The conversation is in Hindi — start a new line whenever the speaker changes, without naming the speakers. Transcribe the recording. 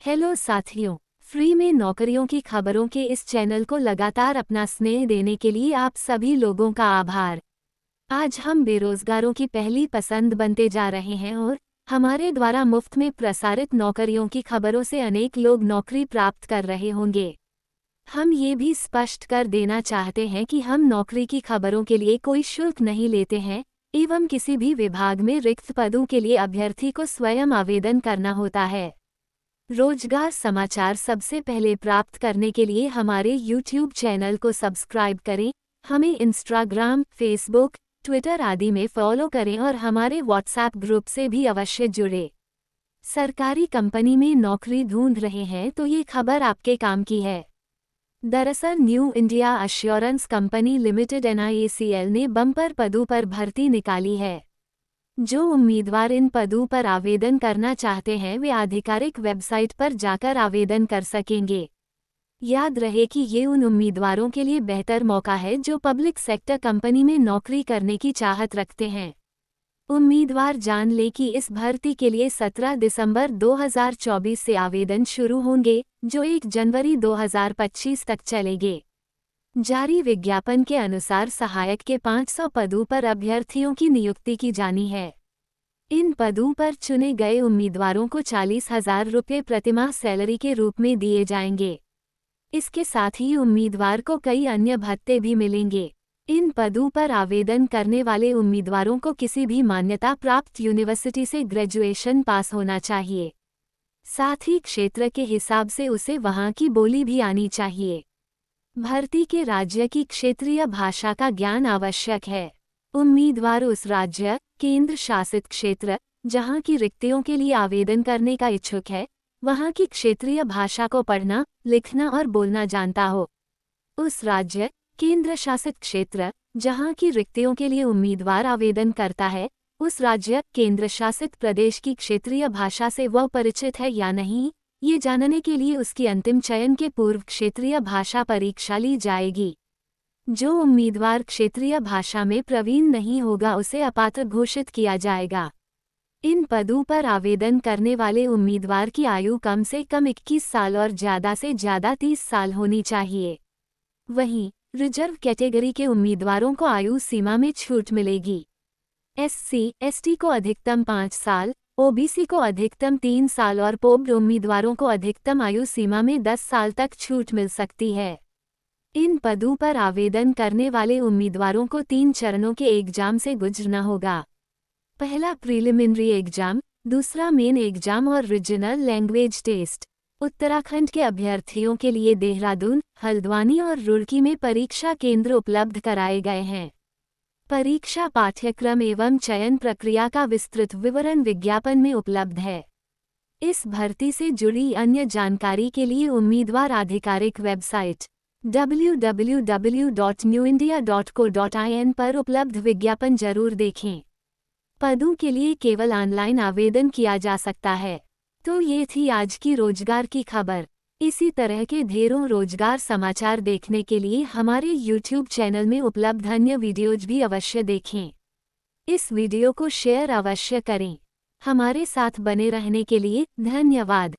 हेलो साथियों, फ्री में नौकरियों की खबरों के इस चैनल को लगातार अपना स्नेह देने के लिए आप सभी लोगों का आभार। आज हम बेरोजगारों की पहली पसंद बनते जा रहे हैं और हमारे द्वारा मुफ्त में प्रसारित नौकरियों की खबरों से अनेक लोग नौकरी प्राप्त कर रहे होंगे। हम ये भी स्पष्ट कर देना चाहते हैं कि हम नौकरी की खबरों के लिए कोई शुल्क नहीं लेते हैं एवं किसी भी विभाग में रिक्त पदों के लिए अभ्यर्थी को स्वयं आवेदन करना होता है। रोजगार समाचार सबसे पहले प्राप्त करने के लिए हमारे YouTube चैनल को सब्सक्राइब करें, हमें इंस्टाग्राम, फेसबुक, ट्विटर आदि में फॉलो करें और हमारे व्हाट्सएप ग्रुप से भी अवश्य जुड़े। सरकारी कंपनी में नौकरी ढूंढ रहे हैं तो ये खबर आपके काम की है। दरअसल new India assurance company limited NIACL ने बम्पर पदों पर भर्ती निकाली है। जो उम्मीदवार इन पदों पर आवेदन करना चाहते हैं वे आधिकारिक वेबसाइट पर जाकर आवेदन कर सकेंगे। याद रहे कि ये उन उम्मीदवारों के लिए बेहतर मौका है जो पब्लिक सेक्टर कंपनी में नौकरी करने की चाहत रखते हैं। उम्मीदवार जान ले कि इस भर्ती के लिए 17 दिसंबर 2024 से आवेदन शुरू होंगे, जो 1 जनवरी 2025 तक चलेंगे। जारी विज्ञापन के अनुसार सहायक के 500 पदों पर अभ्यर्थियों की नियुक्ति की जानी है। इन पदों पर चुने गए उम्मीदवारों को 40,000 रुपये प्रतिमाह सैलरी के रूप में दिए जाएंगे। इसके साथ ही उम्मीदवार को कई अन्य भत्ते भी मिलेंगे। इन पदों पर आवेदन करने वाले उम्मीदवारों को किसी भी मान्यता प्राप्त यूनिवर्सिटी से ग्रेजुएशन पास होना चाहिए। साथ ही क्षेत्र के हिसाब से उसे वहां की बोली भी आनी चाहिए। भर्ती के राज्य की क्षेत्रीय भाषा का ज्ञान आवश्यक है। उम्मीदवार उस राज्य, केंद्र शासित क्षेत्र, जहां की रिक्तियों के लिए आवेदन करने का इच्छुक है, वहां की क्षेत्रीय भाषा को पढ़ना, लिखना और बोलना जानता हो। उस राज्य, केंद्र शासित क्षेत्र, जहां की रिक्तियों के लिए उम्मीदवार आवेदन करता है, उस राज्य, केंद्र शासित प्रदेश की क्षेत्रीय भाषा से वह परिचित है या नहीं, ये जानने के लिए उसकी अंतिम चयन के पूर्व क्षेत्रीय भाषा परीक्षा ली जाएगी। जो उम्मीदवार क्षेत्रीय भाषा में प्रवीण नहीं होगा उसे अपात्र घोषित किया जाएगा। इन पदों पर आवेदन करने वाले उम्मीदवार की आयु कम से कम 21 साल और ज़्यादा से ज़्यादा 30 साल होनी चाहिए। वहीं रिजर्व कैटेगरी के उम्मीदवारों को आयु सीमा में छूट मिलेगी। SC/ST को अधिकतम 5 साल, OBC को अधिकतम 3 साल और पोब्ड उम्मीदवारों को अधिकतम आयु सीमा में 10 साल तक छूट मिल सकती है। इन पदों पर आवेदन करने वाले उम्मीदवारों को 3 चरणों के एग्जाम से गुजरना होगा। पहला प्रीलिमिनरी एग्जाम, दूसरा मेन एग्जाम और रीजनल लैंग्वेज टेस्ट। उत्तराखंड के अभ्यर्थियों के लिए देहरादून, हल्द्वानी और रुड़की में परीक्षा केंद्र उपलब्ध कराए गए हैं। परीक्षा पाठ्यक्रम एवं चयन प्रक्रिया का विस्तृत विवरण विज्ञापन में उपलब्ध है। इस भर्ती से जुड़ी अन्य जानकारी के लिए उम्मीदवार आधिकारिक वेबसाइट www.newindia.co.in पर उपलब्ध विज्ञापन जरूर देखें। पदों के लिए केवल ऑनलाइन आवेदन किया जा सकता है। तो ये थी आज की रोजगार की खबर। इसी तरह के ढेरों रोजगार समाचार देखने के लिए हमारे YouTube चैनल में उपलब्ध अन्य वीडियोज भी अवश्य देखें। इस वीडियो को शेयर अवश्य करें। हमारे साथ बने रहने के लिए धन्यवाद।